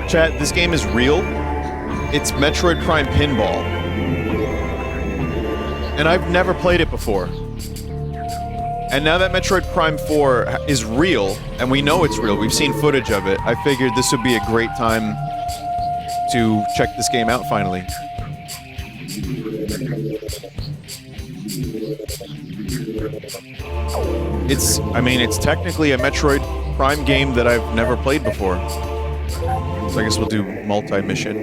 Chat, this game is real. It's Metroid Prime Pinball. And I've never played it before. And now that Metroid Prime 4 is real, and we know it's real, we've seen footage of it, I figured this would be a great time to check this game out finally. It's technically a Metroid Prime game that I've never played before. So I guess we'll do multi-mission.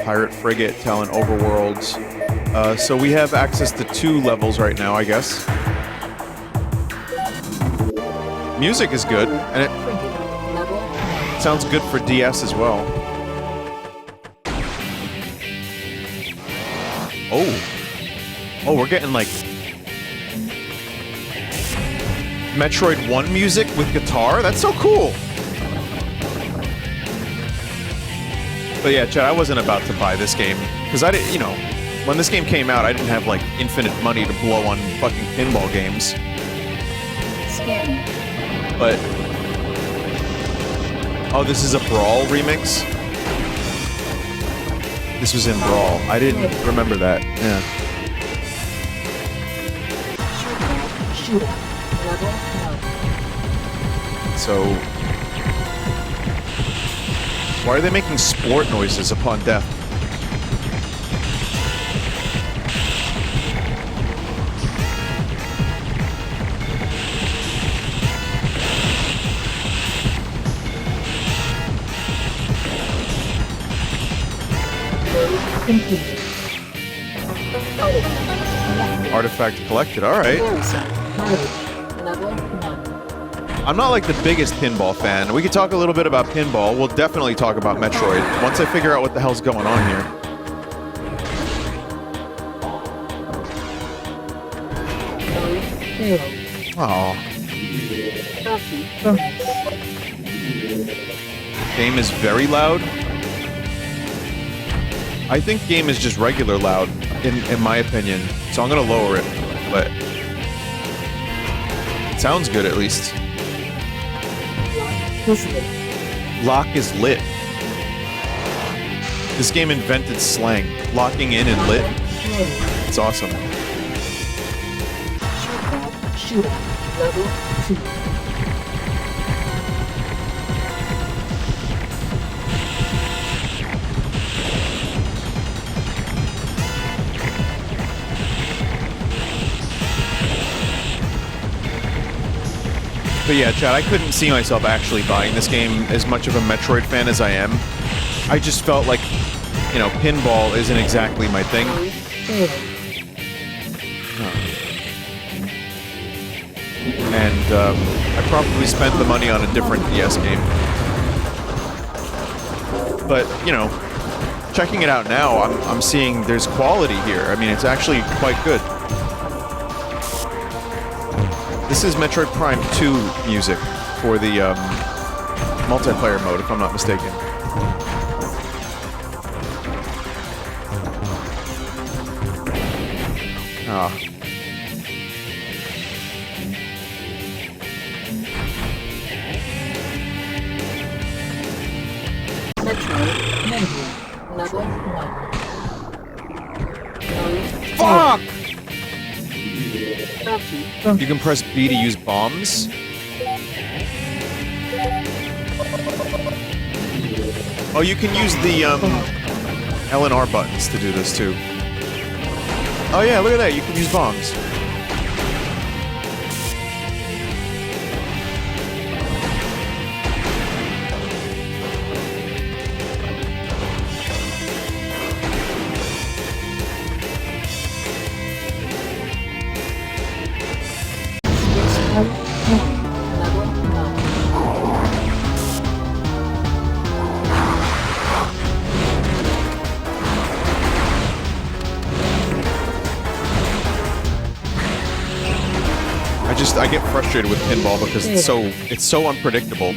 Pirate Frigate, Talon Overworlds. So we have access to 2 levels right now, I guess. Music is good, and it sounds good for DS as well. Oh, we're getting like Metroid 1 music with guitar? That's so cool! But yeah, Chad, I wasn't about to buy this game, because I didn't, when this game came out, I didn't have, like, infinite money to blow on fucking pinball games. But... Oh, this is a Brawl remix? This was in Brawl. I didn't remember that. Yeah. So... Why are they making splort noises upon death? Artifact collected, alright. I'm not like the biggest pinball fan. We could talk a little bit about pinball. We'll definitely talk about Metroid once I figure out what the hell's going on here. Oh. Game is very loud. I think game is just regular loud, in my opinion. So I'm gonna lower it, but it sounds good at least. Lock is lit. This game invented slang. Locking in and lit. It's awesome. Level 2. But yeah, Chad, I couldn't see myself actually buying this game as much of a Metroid fan as I am. I just felt like, pinball isn't exactly my thing. And I probably spent the money on a different DS game. But, checking it out now, I'm seeing there's quality here. I mean, it's actually quite good. This is Metroid Prime 2 music for the multiplayer mode, if I'm not mistaken. Ah. Fuck! You can press B to use bombs. Oh, you can use the L and R buttons to do this too. Oh yeah, look at that, you can use bombs. I get frustrated with pinball because it's so unpredictable.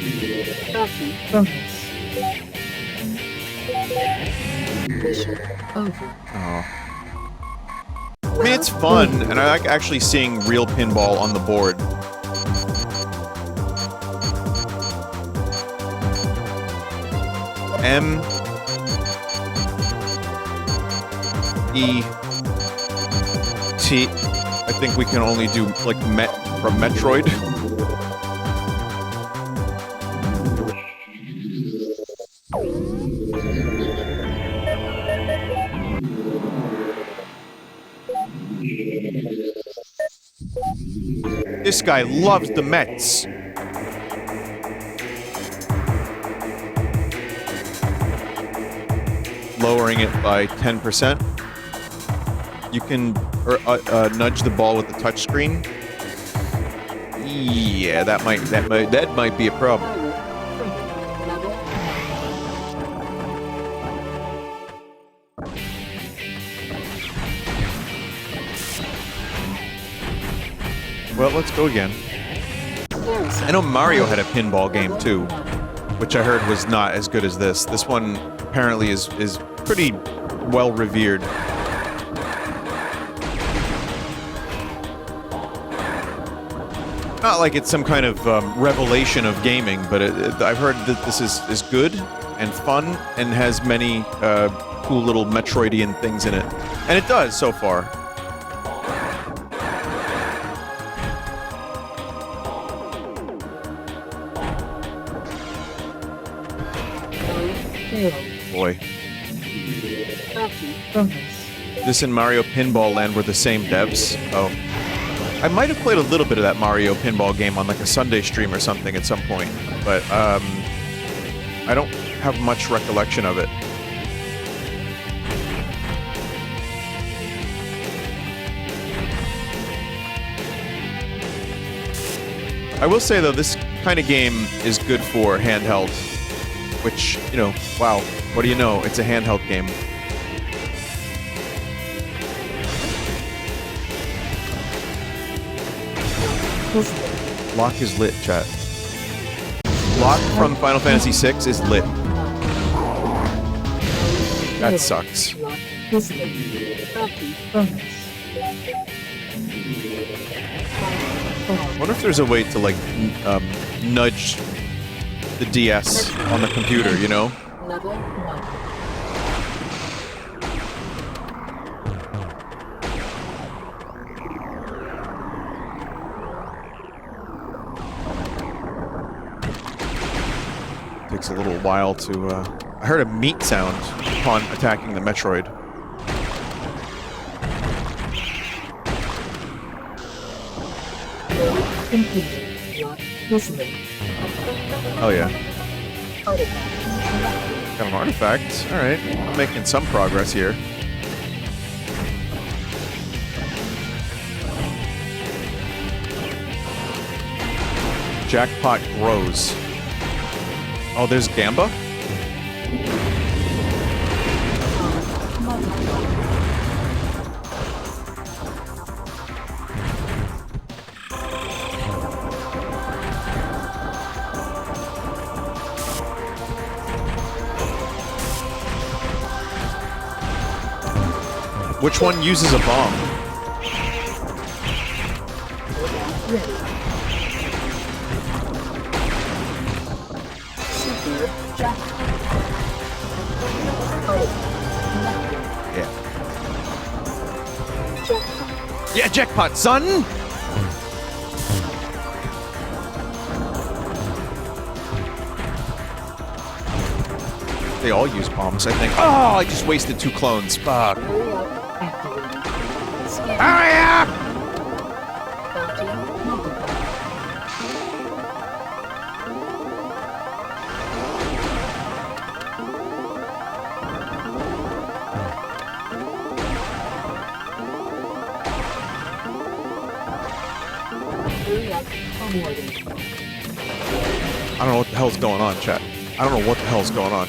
Oh. I mean, it's fun, and I like actually seeing real pinball on the board. M E T. I think we can only do like Met from Metroid. This guy loves the Mets. Lowering it by 10%. You can nudge the ball with the touchscreen. Yeah, that might be a problem. Well, let's go again. I know Mario had a pinball game too, which I heard was not as good as this. This one apparently is pretty well revered. Not like it's some kind of revelation of gaming, but I've heard that this is good and fun and has many cool little Metroidian things in it. And it does so far. Boy. This and Mario Pinball Land were the same devs. Oh. I might have played a little bit of that Mario Pinball game on like a Sunday stream or something at some point, but I don't have much recollection of it. I will say though, this kind of game is good for handheld. Which, you know, wow, what do you know? It's a handheld game. Lock is lit, chat. Lock from Final Fantasy VI is lit. That sucks. I wonder if there's a way to, like, nudge the DS on the computer, you know? Takes a little while to, I heard a meat sound upon attacking the Metroid. Oh yeah. Got an artifact. Alright, I'm making some progress here. Jackpot grows. Oh, there's Gamba? Which one uses a bomb? Yeah. Yeah, jackpot, son! They all use bombs, I think. Oh, I just wasted 2 clones. Fuck. Hurry up! I don't know what the hell's going on, chat. I don't know what the hell's going on.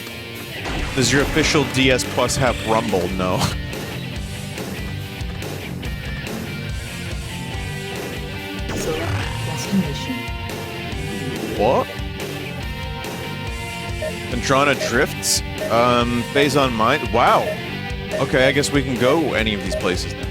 Does your official DS Plus have Rumble? No. What? Vendrana drifts? Phase on mine? Wow. Okay, I guess we can go any of these places then.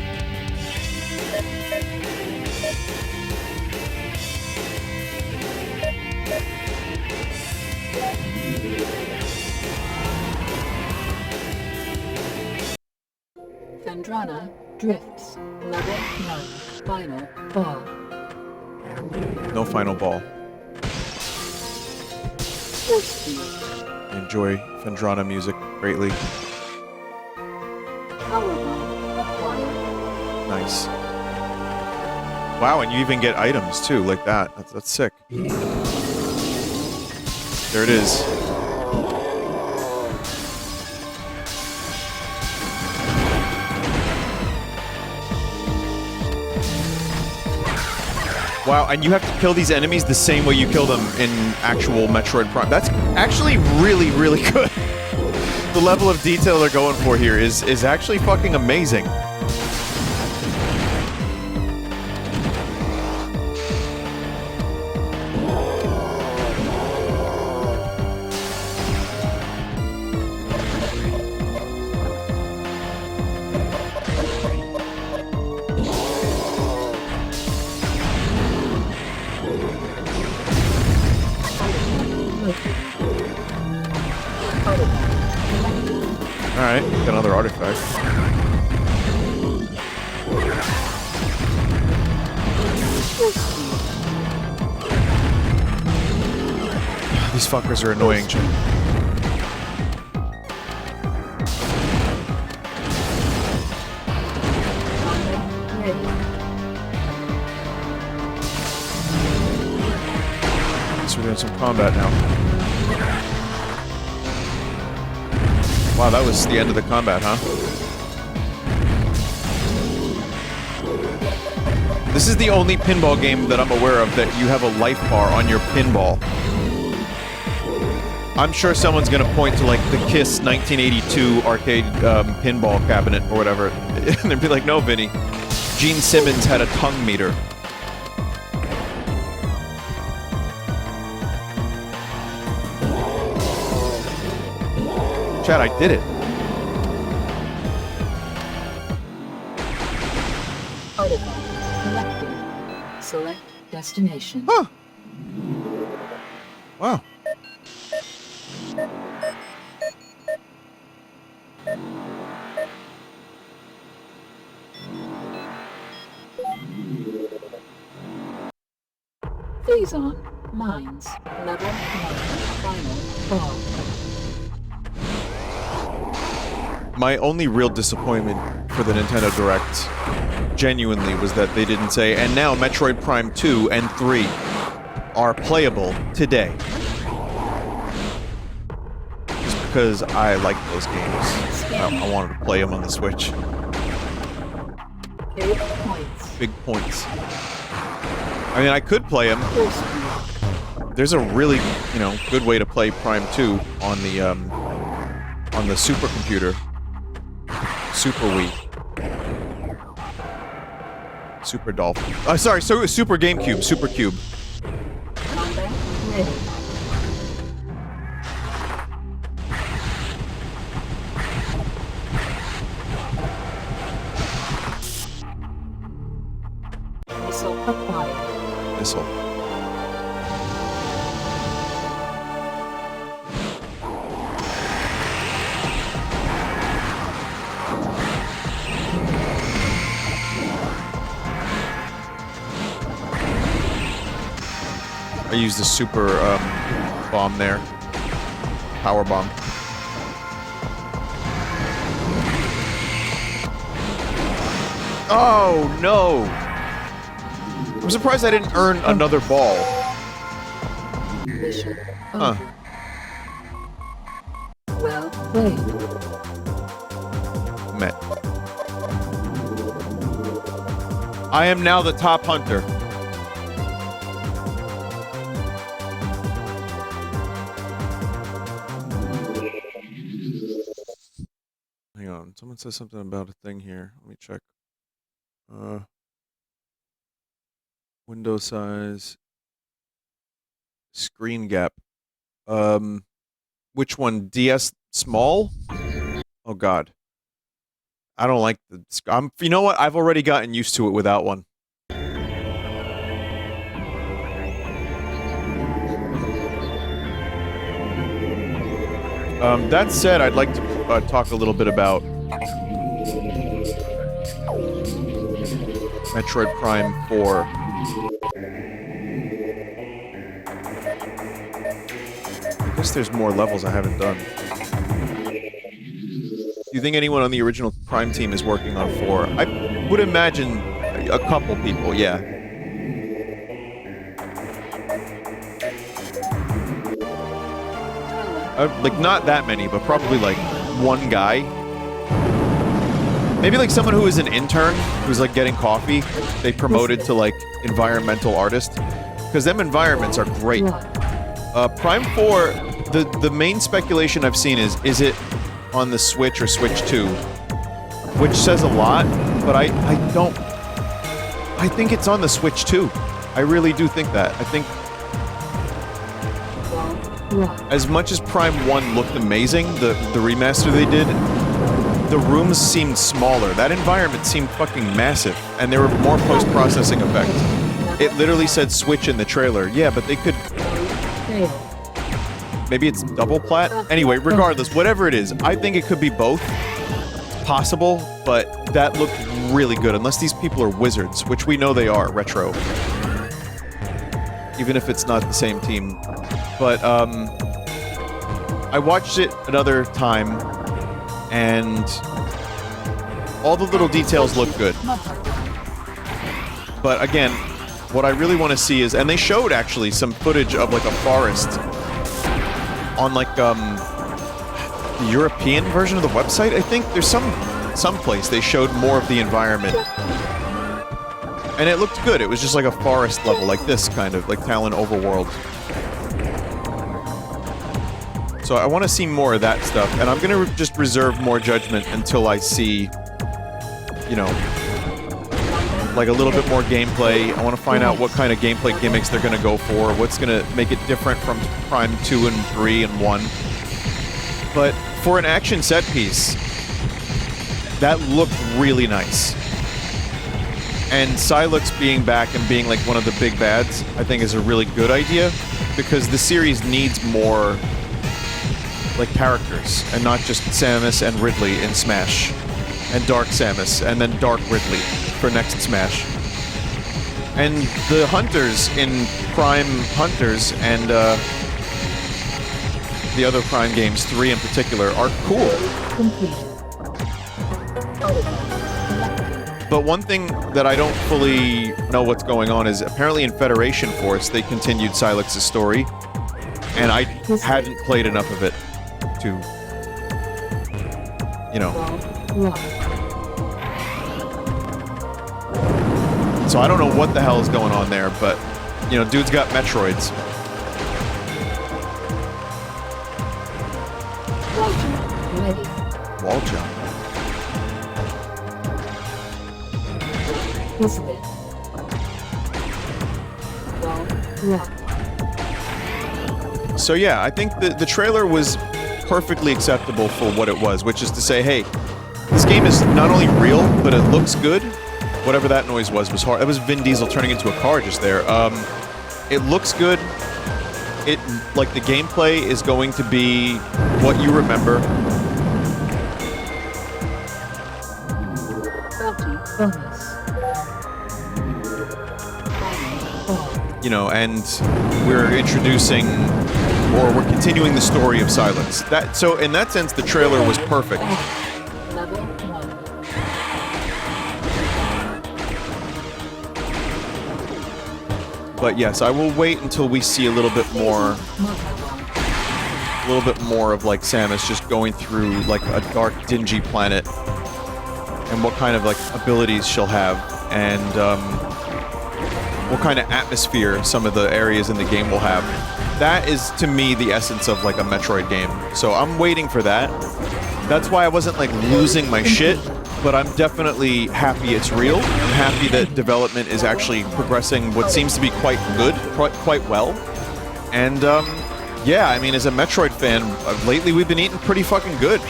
Phendrana drifts. Level 1. Final ball. No final ball. Force field. I enjoy Phendrana music greatly. Powerbomb acquired. Nice. Wow, and you even get items too, like that. That's sick. There it is. Wow, and you have to kill these enemies the same way you kill them in actual Metroid Prime. That's actually really, really good. The level of detail they're going for here is actually fucking amazing. Alright, got another artifact. These fuckers are annoying, Jim. So we're doing some combat now. Wow, that was the end of the combat, huh? This is the only pinball game that I'm aware of that you have a life bar on your pinball. I'm sure someone's gonna point to like the KISS 1982 arcade pinball cabinet or whatever, and they'd be like, "No, Vinny, Gene Simmons had a tongue meter." Chad, I did it. Artifact collected. Select destination. Huh. Wow. Phase on. Mines. Level 1. Final ball. My only real disappointment for the Nintendo Direct, genuinely, was that they didn't say, and now Metroid Prime 2 and 3 are playable today. Just because I like those games. I wanted to play them on the Switch. Big points. Big points. I mean, I could play them. There's a really, good way to play Prime 2 on the supercomputer. Super Wii. Super Dolphin. Sorry, so Super GameCube. Super Cube. Combat ready. Missile acquired. Missile. I used the super bomb there. Power bomb. Oh no! I'm surprised I didn't earn another ball. Mission Huh. over. Well played. Met. I am now the top hunter. Hang on, someone says something about a thing here. Let me check. Window size. Screen gap. Which one? DS small? Oh god. I don't like the... you know what? I've already gotten used to it without one. That said, I'd like to talk a little bit about Metroid Prime 4. I guess there's more levels I haven't done. Do you think anyone on the original Prime team is working on 4? I would imagine a couple people, yeah. Like, not that many, but probably, like, one guy. Maybe, like, someone who is an intern, who's, like, getting coffee. They promoted to, like, environmental artist. Because them environments are great. Prime 4, the main speculation I've seen is it on the Switch or Switch 2? Which says a lot, but I think it's on the Switch 2. I really do think that. I think as much as Prime 1 looked amazing, the remaster they did, the rooms seemed smaller. That environment seemed fucking massive, and there were more post-processing effects. It literally said Switch in the trailer. Yeah, but they could... Maybe it's double plat? Anyway, regardless, whatever it is, I think it could be both. It's possible, but that looked really good, unless these people are wizards, which we know they are, Retro. Even if it's not the same team. But, I watched it another time, and all the little details look good. But again, what I really want to see is, and they showed actually some footage of like a forest on like the European version of the website, I think. There's some place they showed more of the environment. And it looked good. It was just like a forest level, like this kind of, like Talon Overworld. So I want to see more of that stuff, and I'm gonna just reserve more judgment until I see, you know, like a little bit more gameplay. I want to find out what kind of gameplay gimmicks they're gonna go for, what's gonna make it different from Prime 2 and 3 and 1. But for an action set piece, that looked really nice. And Sylux being back and being like one of the big bads, I think is a really good idea, because the series needs more like characters, and not just Samus and Ridley in Smash, and Dark Samus, and then Dark Ridley for next Smash. And the hunters in Prime Hunters and the other Prime games, 3 in particular, are cool. But one thing that I don't fully know what's going on is apparently in Federation Force they continued Sylux's story, and I hadn't played enough of it to, you know. So I don't know what the hell is going on there, but, you know, dude's got Metroids. Wall jump. So yeah, I think the trailer was perfectly acceptable for what it was, which is to say, hey, this game is not only real, but it looks good. Whatever that noise was hard. That was Vin Diesel turning into a car just there. It looks good. It, like, the gameplay is going to be what you remember. You know, and we're introducing, or we're continuing the story of Sylux. So in that sense, the trailer was perfect. But yes, I will wait until we see a little bit more of like Samus just going through like a dark, dingy planet, and what kind of like abilities she'll have, and what kind of atmosphere some of the areas in the game will have. That is, to me, the essence of like a Metroid game. So I'm waiting for that. That's why I wasn't like losing my shit, but I'm definitely happy it's real. I'm happy that development is actually progressing what seems to be quite good, quite well. And yeah, I mean, as a Metroid fan, lately we've been eating pretty fucking good.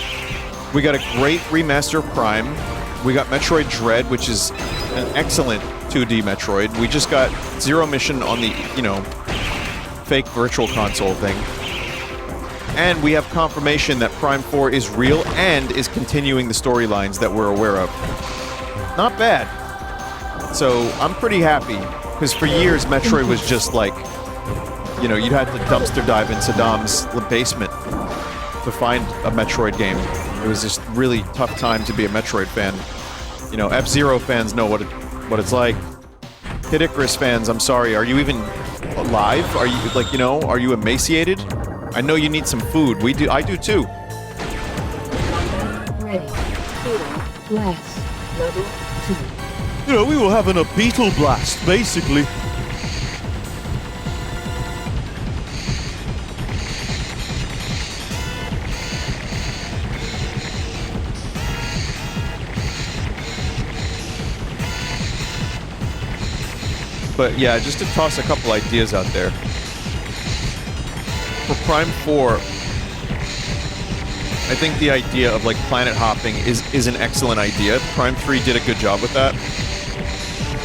We got a great remaster of Prime. We got Metroid Dread, which is an excellent 2D Metroid. We just got Zero Mission on the, you know, fake virtual console thing. And we have confirmation that Prime 4 is real and is continuing the storylines that we're aware of. Not bad. So I'm pretty happy, because for years Metroid was just like, you know, you'd have to dumpster dive in Saddam's basement to find a Metroid game. It was just really tough time to be a Metroid fan. You know, F-Zero fans know what it's like. Kid Icarus fans, I'm sorry, are you even alive? Are you, like, you know, are you emaciated? I know you need some food. I do too. Ready. Beetle blast. Level 2. You know, we were having a beetle blast, basically. But yeah, just to toss a couple ideas out there. For Prime 4, I think the idea of like planet hopping is an excellent idea. Prime 3 did a good job with that.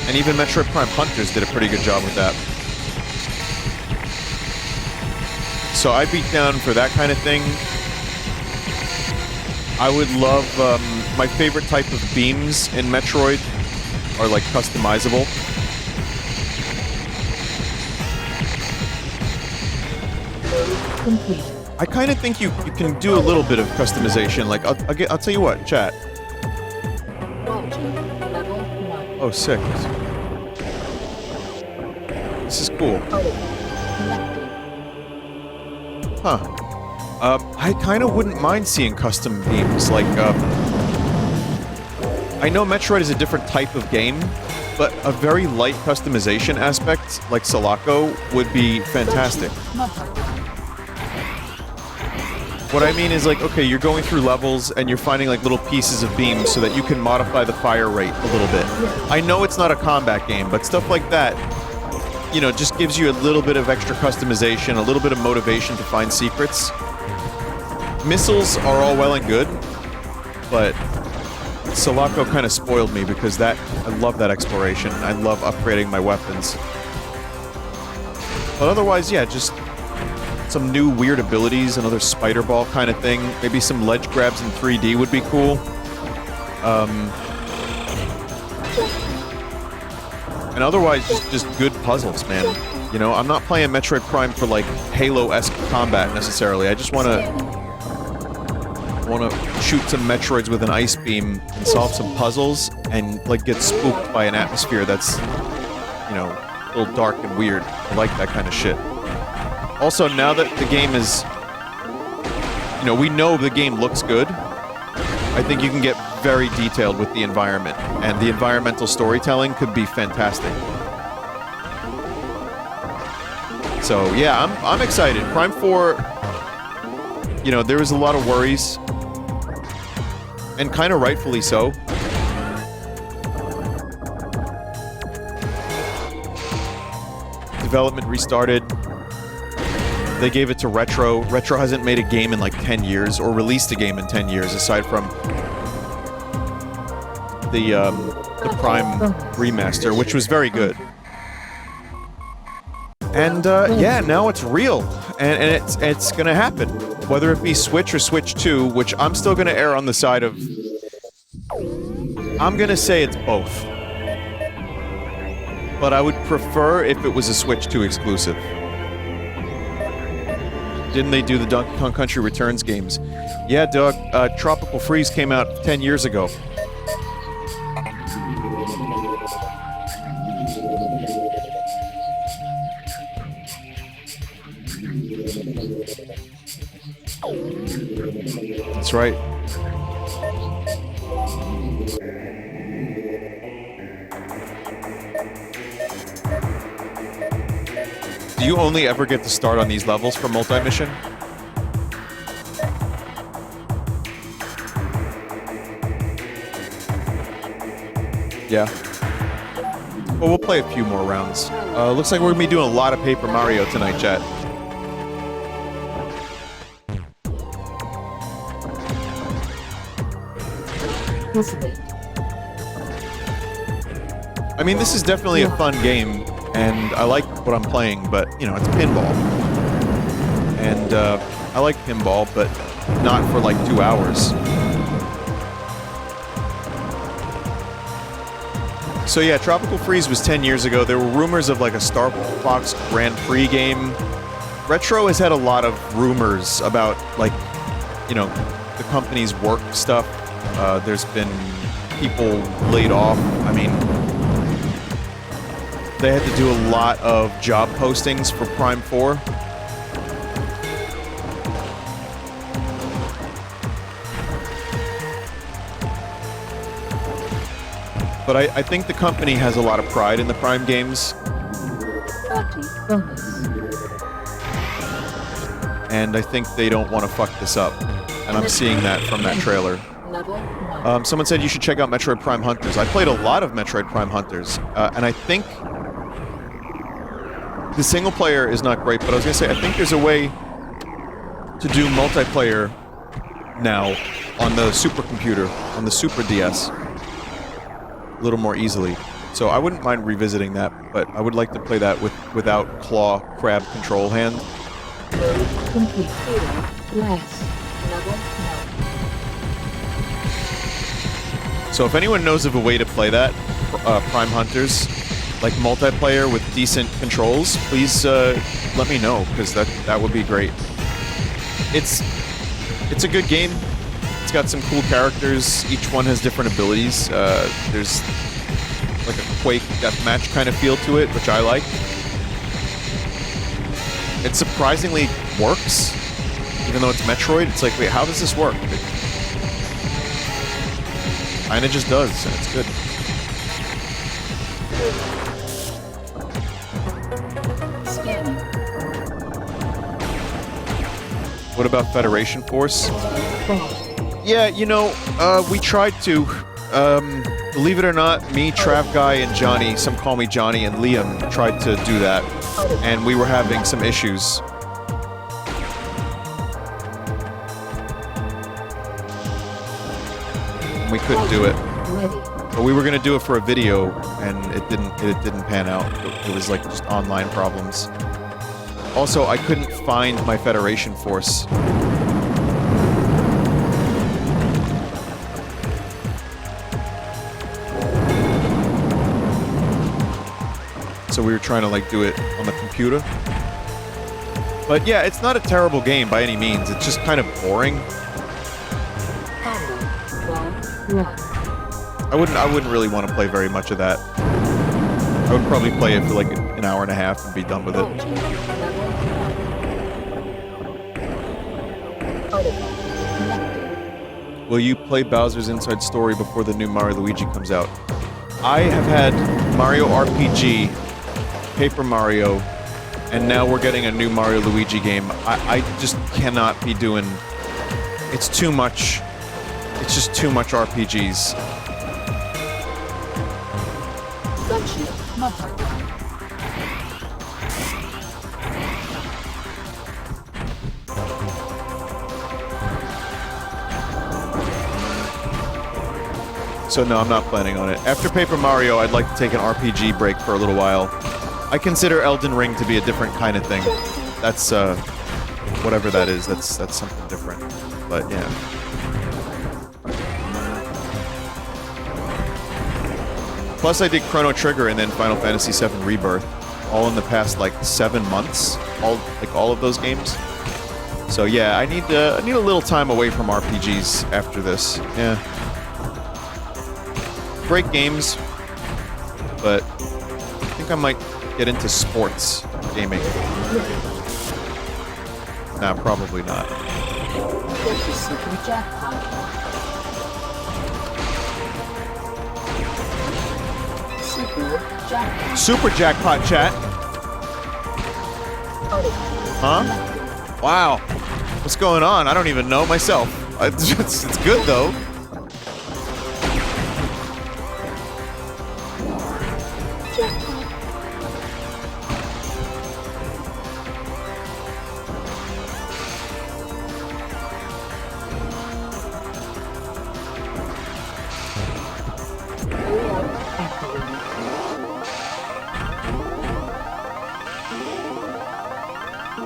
And even Metroid Prime Hunters did a pretty good job with that. So I'd be down for that kind of thing. I would love, my favorite type of beams in Metroid are like customizable. Complete. I kind of think you can do a little bit of customization. Like, I'll tell you what, chat. Level 1. Oh, sick. This is cool. Connected. Huh. I kind of wouldn't mind seeing custom beams. Like, I know Metroid is a different type of game, but a very light customization aspect, like Sulaco, would be fantastic. What I mean is, like, okay, you're going through levels and you're finding like little pieces of beams so that you can modify the fire rate a little bit. I know it's not a combat game, but stuff like that, you know, just gives you a little bit of extra customization, a little bit of motivation to find secrets. Missiles are all well and good, but Sulaco kind of spoiled me because I love that exploration. I love upgrading my weapons. But otherwise, yeah, just some new weird abilities, another spider ball kind of thing. Maybe some ledge grabs in 3D would be cool. And otherwise, just good puzzles, man. You know, I'm not playing Metroid Prime for like Halo-esque combat necessarily. I just want to shoot some Metroids with an ice beam and solve some puzzles and like get spooked by an atmosphere that's, you know, a little dark and weird. I like that kind of shit. Also, now that the game is, you know, we know the game looks good, I think you can get very detailed with the environment, and the environmental storytelling could be fantastic. So, yeah, I'm excited. Prime 4, you know, there was a lot of worries, and kind of rightfully so. Development restarted. They gave it to Retro. Retro hasn't made a game in like 10 years, or released a game in 10 years, aside from the Prime remaster, which was very good. And yeah, now it's real, and it's gonna happen. Whether it be Switch or Switch 2, which I'm still gonna err on the side of, I'm gonna say it's both. But I would prefer if it was a Switch 2 exclusive. Didn't they do the Donkey Kong Country Returns games? Yeah, Doug, Tropical Freeze came out 10 years ago. That's right. Do you only ever get to start on these levels for multi-mission? Yeah. Well, we'll play a few more rounds. Looks like we're gonna be doing a lot of Paper Mario tonight, chat. I mean, this is definitely a fun game, and I like what I'm playing, but, you know, it's pinball. And, I like pinball, but not for, like, 2 hours. So yeah, Tropical Freeze was 10 years ago. There were rumors of like a Star Fox Grand Prix game. Retro has had a lot of rumors about like, you know, the company's work stuff. There's been people laid off. I mean, they had to do a lot of job postings for Prime 4. But I think the company has a lot of pride in the Prime games. 30 bonus. And I think they don't want to fuck this up. And I'm seeing that from that trailer. Level 1. Someone said you should check out Metroid Prime Hunters. I played a lot of Metroid Prime Hunters, and I think the single player is not great, but I was going to say, I think there's a way to do multiplayer now on the supercomputer, on the Super DS, a little more easily. So I wouldn't mind revisiting that, but I would like to play that without claw crab control hand. Complete. Less. Level 9. So if anyone knows of a way to play that, Prime Hunters, like multiplayer with decent controls, please let me know, because that would be great. It's a good game. It's got some cool characters. Each one has different abilities. There's like a Quake deathmatch kind of feel to it, which I like. It surprisingly works, even though it's Metroid. It's like, wait, how does this work? It kinda just does, and it's good. Scanning. What about Federation Force? Ball. Yeah, you know, we tried to. Believe it or not, me, Trav Guy, and Johnny, some call me Johnny, and Liam tried to do that, and we were having some issues. We couldn't do it. Ready. But we were gonna do it for a video, and it didn't pan out. It was like just online problems. Also, I couldn't find my Federation Force. So we were trying to like do it on the computer. But yeah, it's not a terrible game by any means. It's just kind of boring. Handle. 1. I wouldn't really want to play very much of that. I would probably play it for like an hour and a half and be done with it. Will you play Bowser's Inside Story before the new Mario Luigi comes out? I have had Mario RPG, Paper Mario, and now we're getting a new Mario Luigi game. I just cannot be doing... It's too much. It's just too much RPGs. Gunship. Mother. So no, I'm not planning on it. After Paper Mario, I'd like to take an RPG break for a little while. I consider Elden Ring to be a different kind of thing. That's, whatever that is, that's something different. But, yeah. Plus, I did Chrono Trigger and then Final Fantasy VII Rebirth, all in the past, like, 7 months. All of those games. So, yeah, I need a little time away from RPGs after this. Yeah. Great games, but I think I might get into sports gaming. Nah, probably not. Get the super jackpot. Super jackpot. Super jackpot, chat. Huh? Wow. What's going on? I don't even know myself. It's good though.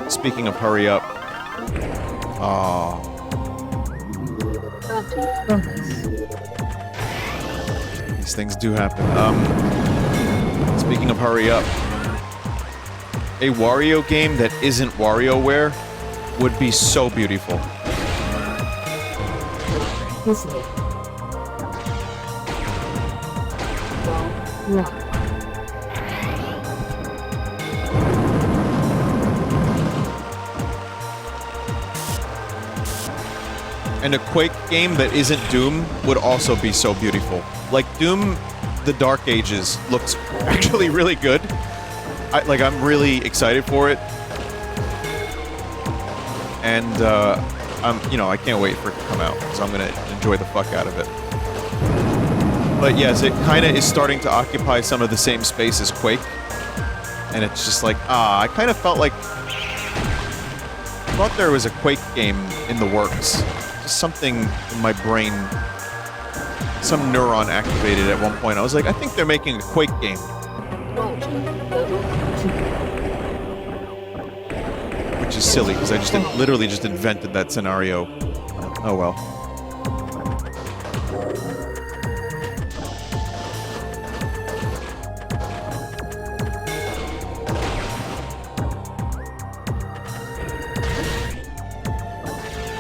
Speaking of hurry up. Oh. 30 bonus. These things do happen. Speaking of hurry up, a Wario game that isn't WarioWare would be so beautiful. Disney. Rock. And a Quake game that isn't Doom would also be so beautiful. Like, Doom, The Dark Ages looks actually really good. I'm really excited for it. And, I can't wait for it to come out, because I'm gonna enjoy the fuck out of it. But yes, it kinda is starting to occupy some of the same space as Quake. And it's just like, I kinda felt like... I thought there was a Quake game in the works. Just something in my brain, some neuron activated at one point. I was like, I think they're making a Quake game. Which is silly, because I just literally just invented that scenario. Oh well.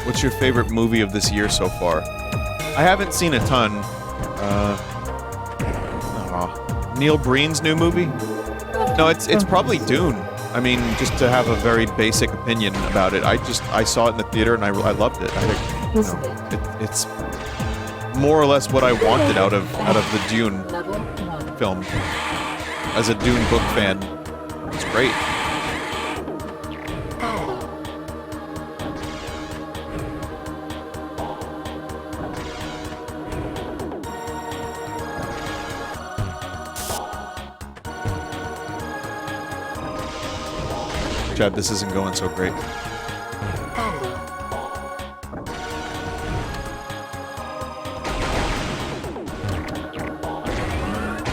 What's your favorite movie of this year so far? I haven't seen a ton. Neil Breen's new movie? No, it's probably Dune. I mean, just to have a very basic opinion about it, I saw it in the theater and I loved it. It's more or less what I wanted out of the Dune film. As a Dune book fan, it's great. Chad, this isn't going so great.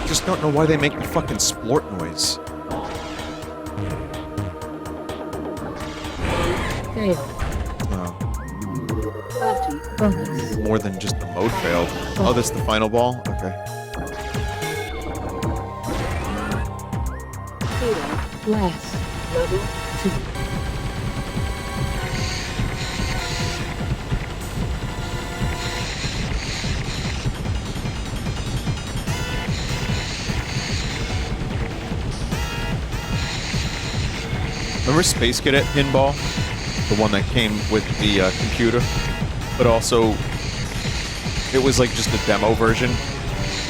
Just don't know why they make the fucking splort noise. More than just the mode failed. Oh, that's the final ball? Okay. Last. Level 2. Remember Space Cadet Pinball? The one that came with the computer? But also, it was like just a demo version.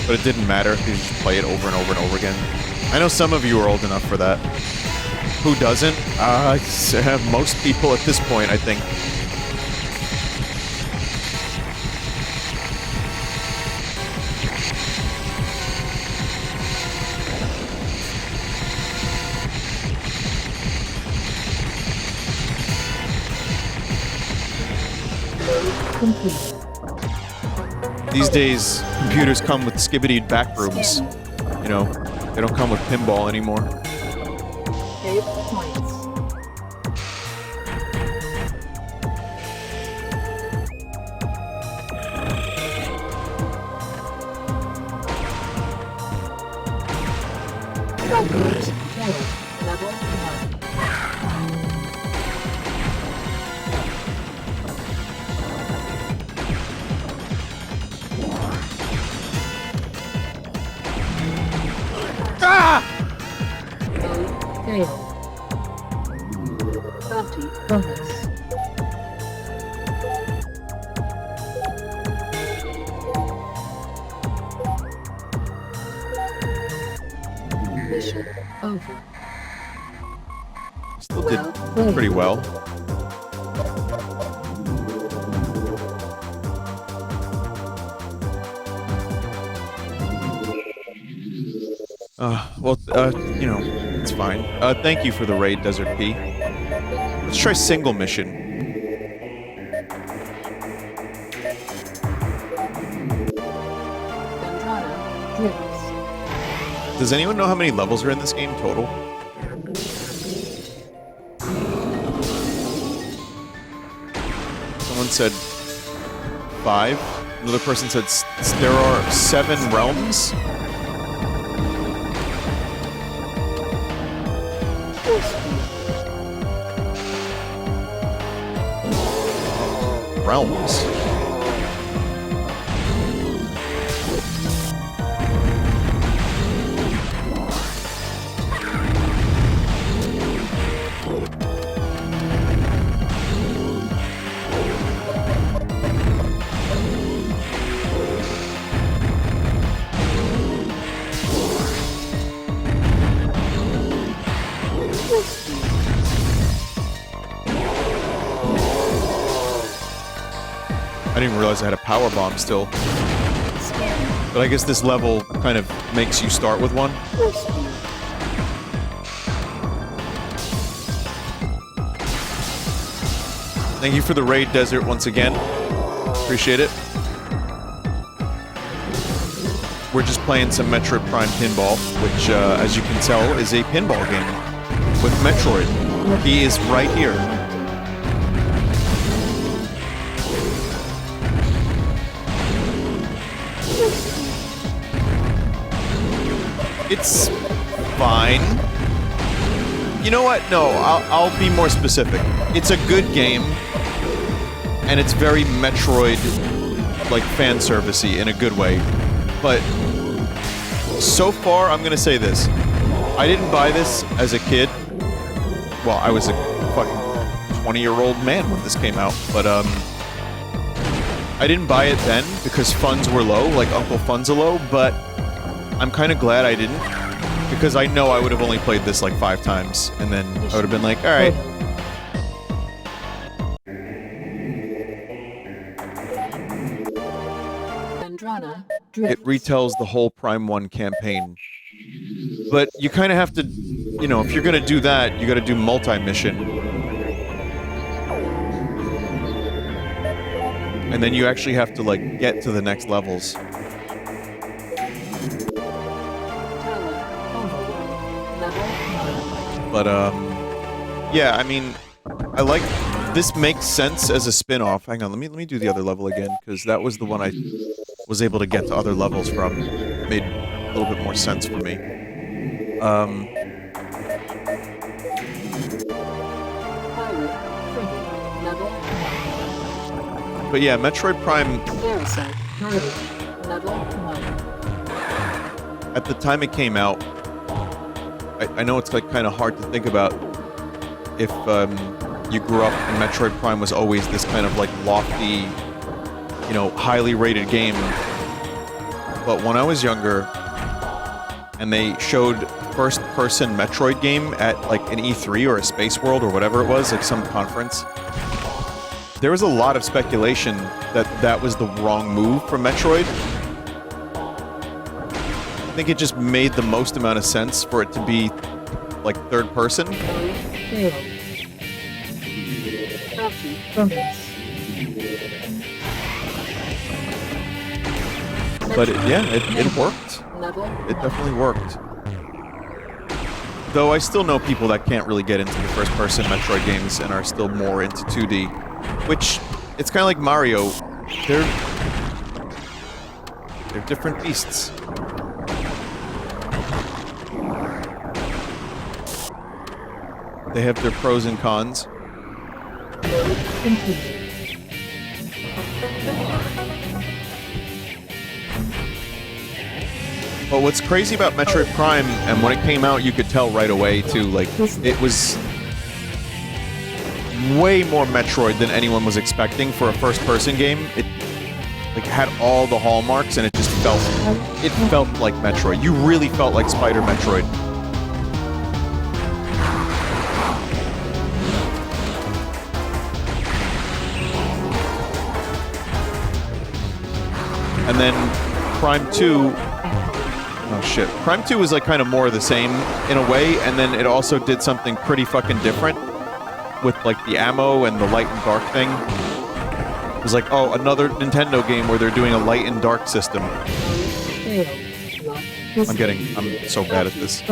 But it didn't matter, you just play it over and over and over again. I know some of you are old enough for that. Who doesn't? Most people at this point, I think. These days, computers come with skibbidied back rooms. You know, they don't come with pinball anymore. 8 points. Level 1. Ah! Fail. 30 bonus. Mission over. Still did pretty well. You know, it's fine. Thank you for the raid, Desert P. Let's try single mission. Does anyone know how many levels are in this game total? Someone said 5. Another person said there are 7 realms. Realms. I didn't realize I had a power bomb still. But I guess this level kind of makes you start with one. Thank you for the raid, Desert, once again. Appreciate it. We're just playing some Metroid Prime Pinball, which, as you can tell, is a pinball game with Metroid. He is right here. It's fine. You know what? No, I'll be more specific. It's a good game, and it's very Metroid, like, fan servicey in a good way. But so far, I'm gonna say this. I didn't buy this as a kid. Well, I was a fucking 20-year-old man when this came out, but I didn't buy it then because funds were low, like Uncle Funds are low, but I'm kind of glad I didn't, because I know I would have only played this like 5 times, and then I would have been like, alright. It retells the whole Prime 1 campaign. But you kind of have to, you know, if you're gonna do that, you gotta do multi-mission. And then you actually have to, like, get to the next levels. But, yeah, I mean, I like... This makes sense as a spin-off. Hang on, let me do the other level again, because that was the one I was able to get to other levels from. It made a little bit more sense for me. But yeah, Metroid Prime... At the time it came out, I know it's like kind of hard to think about if you grew up and Metroid Prime was always this kind of like lofty, you know, highly rated game. But when I was younger and they showed first-person Metroid game at like an E3 or a Space World or whatever it was, like some conference, there was a lot of speculation that that was the wrong move for Metroid. I think it just made the most amount of sense for it to be, like, third person. But it worked. It definitely worked. Though I still know people that can't really get into the first-person Metroid games and are still more into 2D. Which, it's kind of like Mario. They're different beasts. They have their pros and cons. But what's crazy about Metroid Prime, and when it came out, you could tell right away, too, like, it was way more Metroid than anyone was expecting for a first-person game. It, like, had all the hallmarks, and it just felt like Metroid. You really felt like Spider Metroid. And then Prime 2... Oh shit. Prime 2 was like kind of more of the same in a way, and then it also did something pretty fucking different with like the ammo and the light and dark thing. It was like, oh, another Nintendo game where they're doing a light and dark system. I'm so bad at this.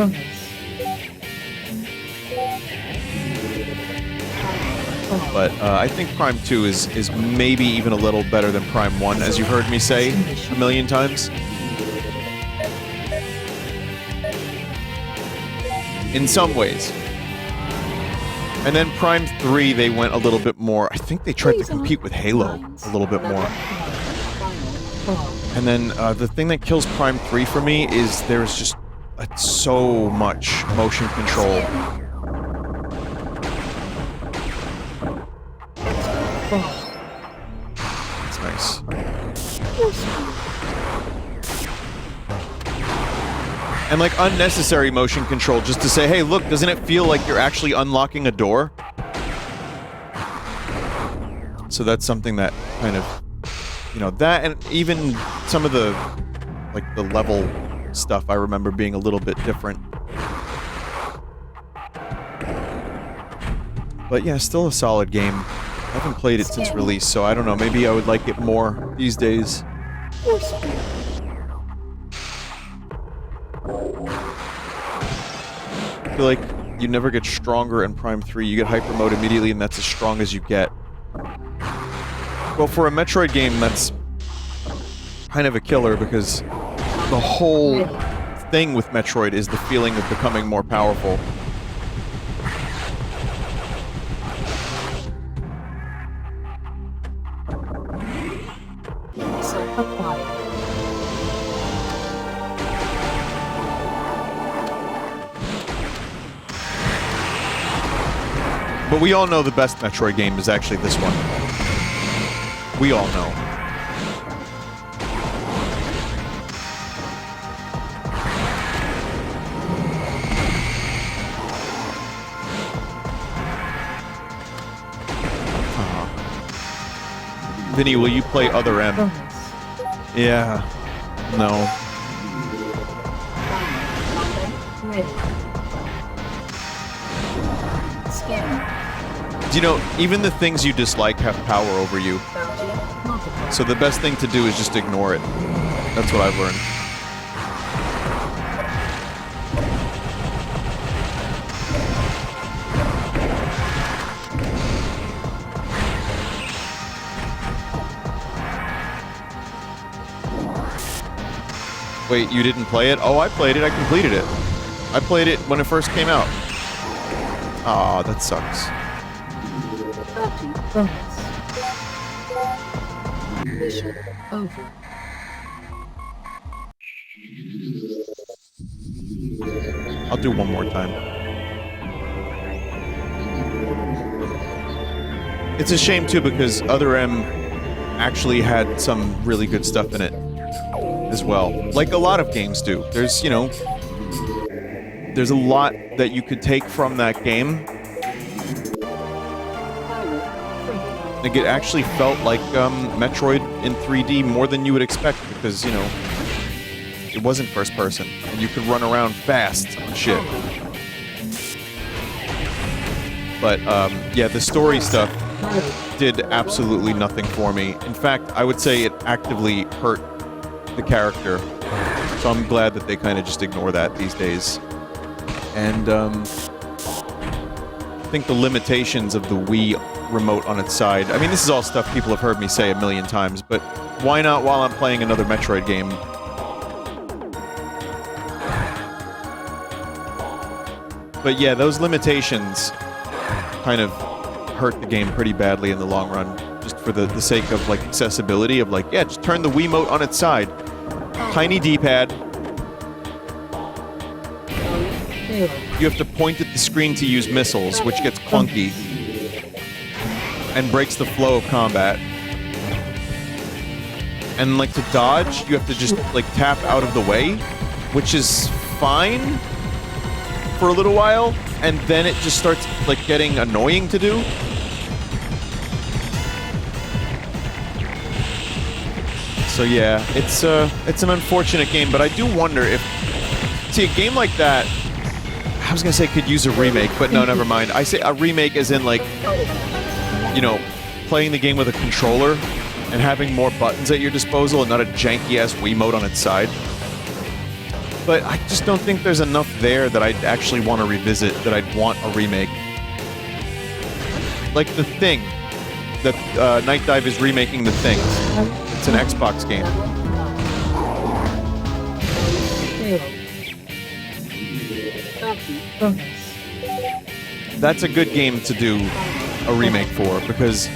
But I think Prime 2 is maybe even a little better than Prime 1, as you've heard me say a million times. In some ways. And then Prime 3, they went a little bit more. I think they tried to compete with Halo a little bit more. And then the thing that kills Prime 3 for me is there's just so much motion control. That's nice. And like unnecessary motion control just to say, hey, look, doesn't it feel like you're actually unlocking a door? So that's something that kind of, you know, that and even some of the, like the level stuff I remember being a little bit different. But yeah, still a solid game. I haven't played it since release, so I don't know, maybe I would like it more these days. I feel like you never get stronger in Prime 3. You get hyper mode immediately, and that's as strong as you get. Well, for a Metroid game, that's kind of a killer, because the whole thing with Metroid is the feeling of becoming more powerful. But we all know the best Metroid game is actually this one. We all know. Vinny, will you play Other M? Yeah. No. You know, even the things you dislike have power over you. So the best thing to do is just ignore it. That's what I've learned. Wait, you didn't play it? Oh, I played it. I completed it. I played it when it first came out. Aw, that sucks. Mission over. I'll do one more time. It's a shame too, because Other M actually had some really good stuff in it as well. Like a lot of games do. There's, you know, there's a lot that you could take from that game. Like, it actually felt like Metroid in 3D more than you would expect, because, you know, it wasn't first person, and you could run around fast and shit. But, yeah, the story stuff did absolutely nothing for me. In fact, I would say it actively hurt the character. So I'm glad that they kind of just ignore that these days. And, I think the limitations of the Wii remote on its side. I mean, this is all stuff people have heard me say a million times, but why not while I'm playing another Metroid game? But yeah, those limitations kind of hurt the game pretty badly in the long run, just for the sake of, like, accessibility, of, like, yeah, just turn the Wiimote on its side. Tiny D-pad. You have to point at the screen to use missiles, which gets clunky and breaks the flow of combat. And, like, to dodge, you have to just, like, tap out of the way, which is fine for a little while, and then it just starts, like, getting annoying to do. So yeah, it's an unfortunate game, but I do wonder if... See, a game like that, I was gonna say could use a remake, but no, never mind. I say a remake as in, like, you know, playing the game with a controller and having more buttons at your disposal and not a janky-ass Wiimote on its side. But I just don't think there's enough there that I'd actually want to revisit, that I'd want a remake. like The Thing. That Night Dive is remaking The Thing. It's an Xbox game. That's a good game to do a remake for, because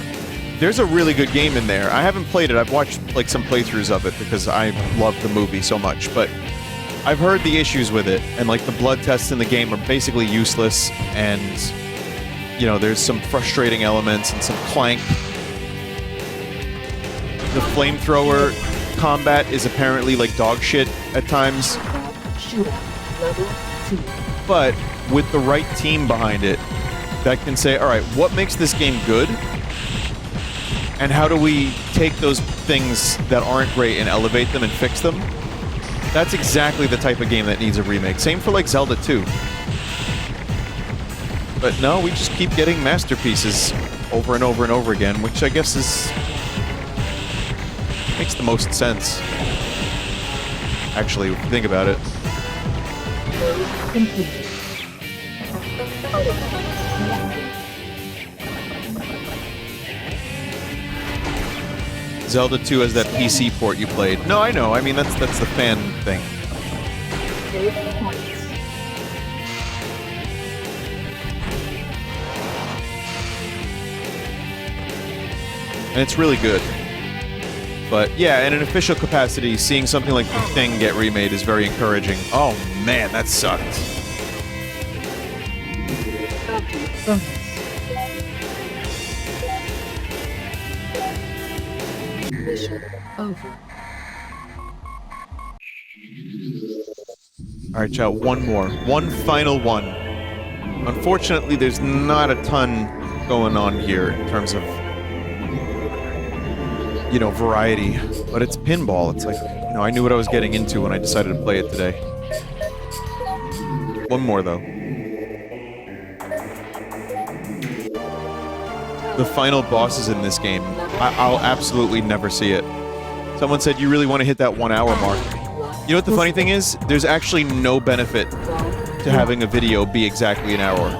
there's a really good game in there. I haven't played it. I've watched like some playthroughs of it because I love the movie so much, but I've heard the issues with it, and like the blood tests in the game are basically useless, and you know, there's some frustrating elements and some clank. The flamethrower combat is apparently like dog shit at times. But with the right team behind it that can say, all right, what makes this game good? And how do we take those things that aren't great and elevate them and fix them? That's exactly the type of game that needs a remake. Same for like Zelda 2. But no, we just keep getting masterpieces over and over and over again, which I guess is... makes the most sense. Actually, if you think about it. Zelda 2 has that PC port you played. No, I know. I mean, that's the fan thing. And it's really good. But yeah, in an official capacity, seeing something like The Thing get remade is very encouraging. Oh man, that sucked. Mission over. Alright, chat, one more. One final one. Unfortunately, there's not a ton going on here in terms of, you know, variety. But it's pinball. It's like, you know, I knew what I was getting into when I decided to play it today. One more, though. The final bosses in this game, I'll absolutely never see it. Someone said, you really want to hit that 1 hour mark. You know what the funny thing is? There's actually no benefit to having a video be exactly an hour.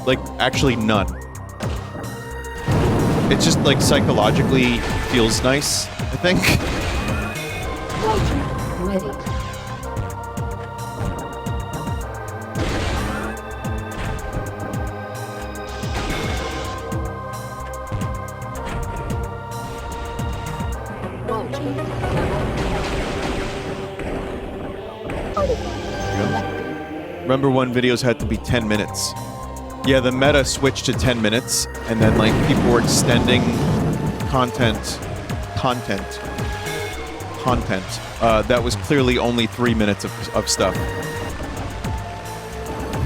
Like, actually none. It just, like, psychologically feels nice, I think. Ready. Remember when videos had to be 10 minutes? Yeah, the meta switched to 10 minutes, and then, like, people were extending content that was clearly only 3 minutes of stuff.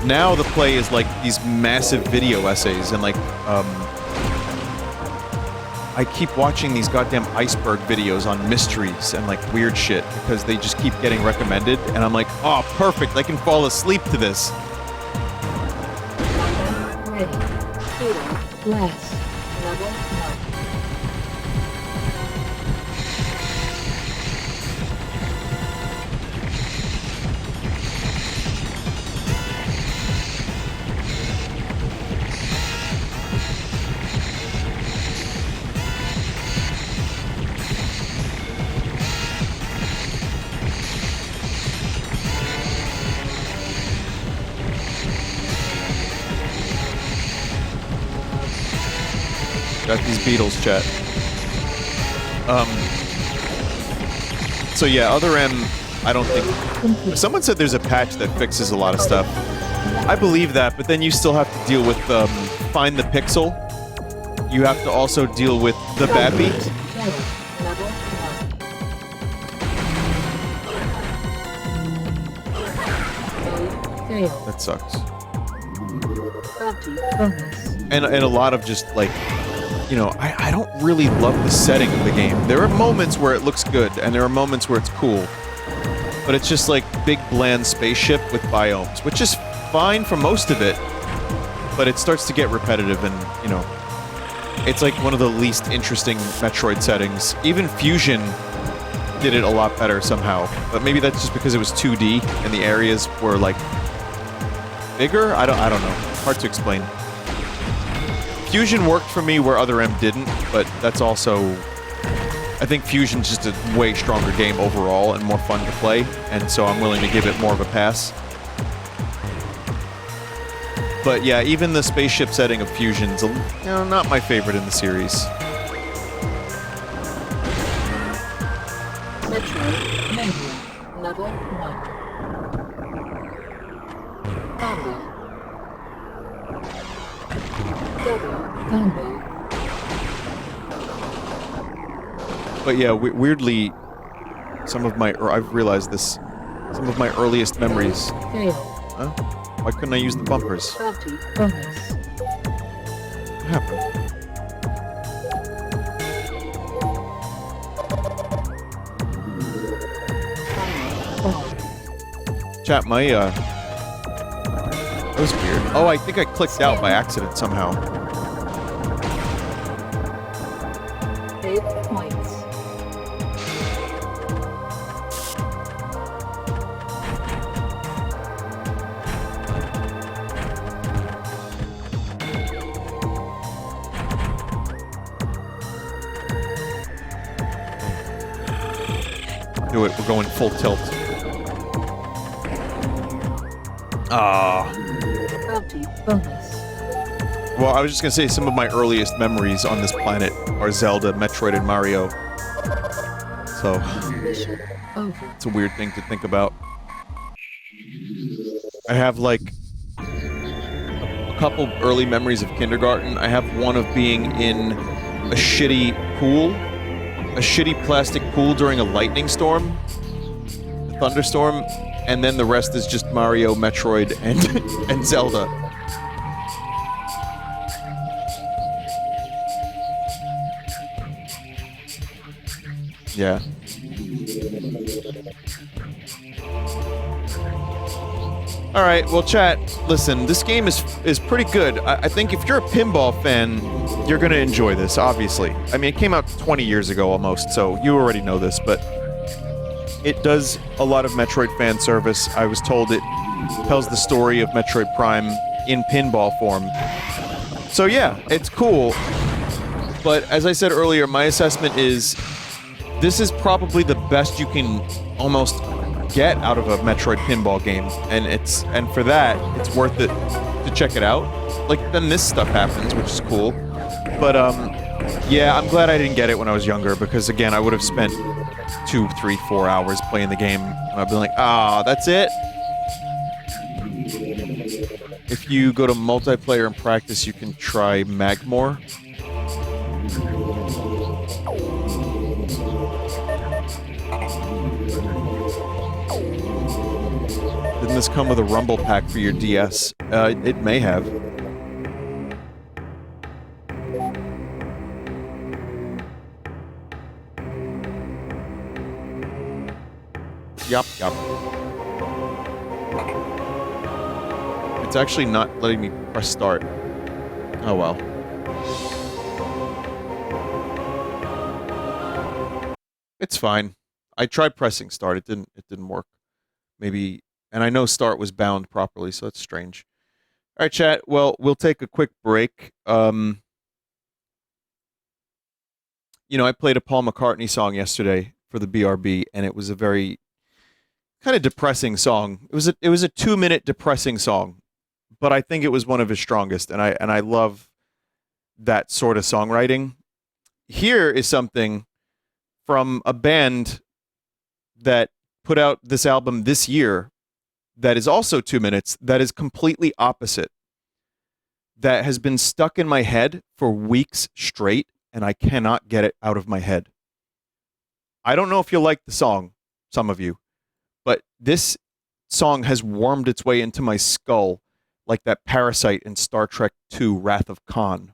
Now the play is, like, these massive video essays, and, like, I keep watching these goddamn iceberg videos on mysteries and, like, weird shit, because they just keep getting recommended, and I'm like, oh, perfect, I can fall asleep to this. Ready. Glass. Level 1. Got these Beatles, chat. So yeah, other M, I don't think... Someone said there's a patch that fixes a lot of stuff. I believe that, but then you still have to deal with, find the pixel. You have to also deal with the Bappy. That sucks. And a lot of just, like... You know, I don't really love the setting of the game. There are moments where it looks good, and there are moments where it's cool. But it's just like big, bland spaceship with biomes, which is fine for most of it. But it starts to get repetitive, and, you know, it's like one of the least interesting Metroid settings. Even Fusion did it a lot better somehow. But maybe that's just because it was 2D, and the areas were, like... bigger? I don't know. Hard to explain. Fusion worked for me where Other M didn't, but that's also... I think Fusion's just a way stronger game overall and more fun to play, and so I'm willing to give it more of a pass. But yeah, even the spaceship setting of Fusion's not my favorite in the series. Metroid, Mania, level 1. Combo. Double combo. But yeah, weirdly, I've realized this, some of my earliest memories. Fail. Huh? Why couldn't I use the bumpers? 30 bonus. What happened? Chat, that was weird. Oh, I think I clicked out by accident somehow. 8 points. Do it, we're going full tilt. Ah. 30 bonus. Well, I was just gonna say some of my earliest memories on this planet are Zelda, Metroid, and Mario. So, Mission over. it's a weird thing to think about. I have, like, a couple early memories of kindergarten. I have one of being in a shitty pool. A shitty plastic pool during a lightning storm. A thunderstorm. And then the rest is just Mario, Metroid, and Zelda. Yeah. Alright, well chat, listen, this game is pretty good. I think if you're a pinball fan, you're gonna enjoy this, obviously. I mean, it came out 20 years ago almost, so you already know this, but it does a lot of Metroid fan service. I was told it tells the story of Metroid Prime in pinball form. So yeah, it's cool. But as I said earlier, my assessment is this is probably the best you can almost get out of a Metroid pinball game, and for that, it's worth it to check it out. Like, then this stuff happens, which is cool. But yeah, I'm glad I didn't get it when I was younger, because again, I would have spent 2, 3, 4 hours playing the game, and I'd be like, ah, that's it? If you go to multiplayer and practice, you can try Magmore. Didn't this come with a rumble pack for your DS? It may have. Yup. It's actually not letting me press start. Oh well. It's fine. I tried pressing start. It didn't work. Maybe, and I know start was bound properly, so that's strange. All right, chat. Well, we'll take a quick break. You know, I played a Paul McCartney song yesterday for the BRB, and it was a very kind of depressing song. It was a 2-minute depressing song, but I think it was one of his strongest, and I love that sort of songwriting. Here is something from a band that put out this album this year that is also 2 minutes, that is completely opposite, that has been stuck in my head for weeks straight, and I cannot get it out of my head. I don't know if you'll like the song, some of you, but this song has wormed its way into my skull like that parasite in Star Trek II, Wrath of Khan.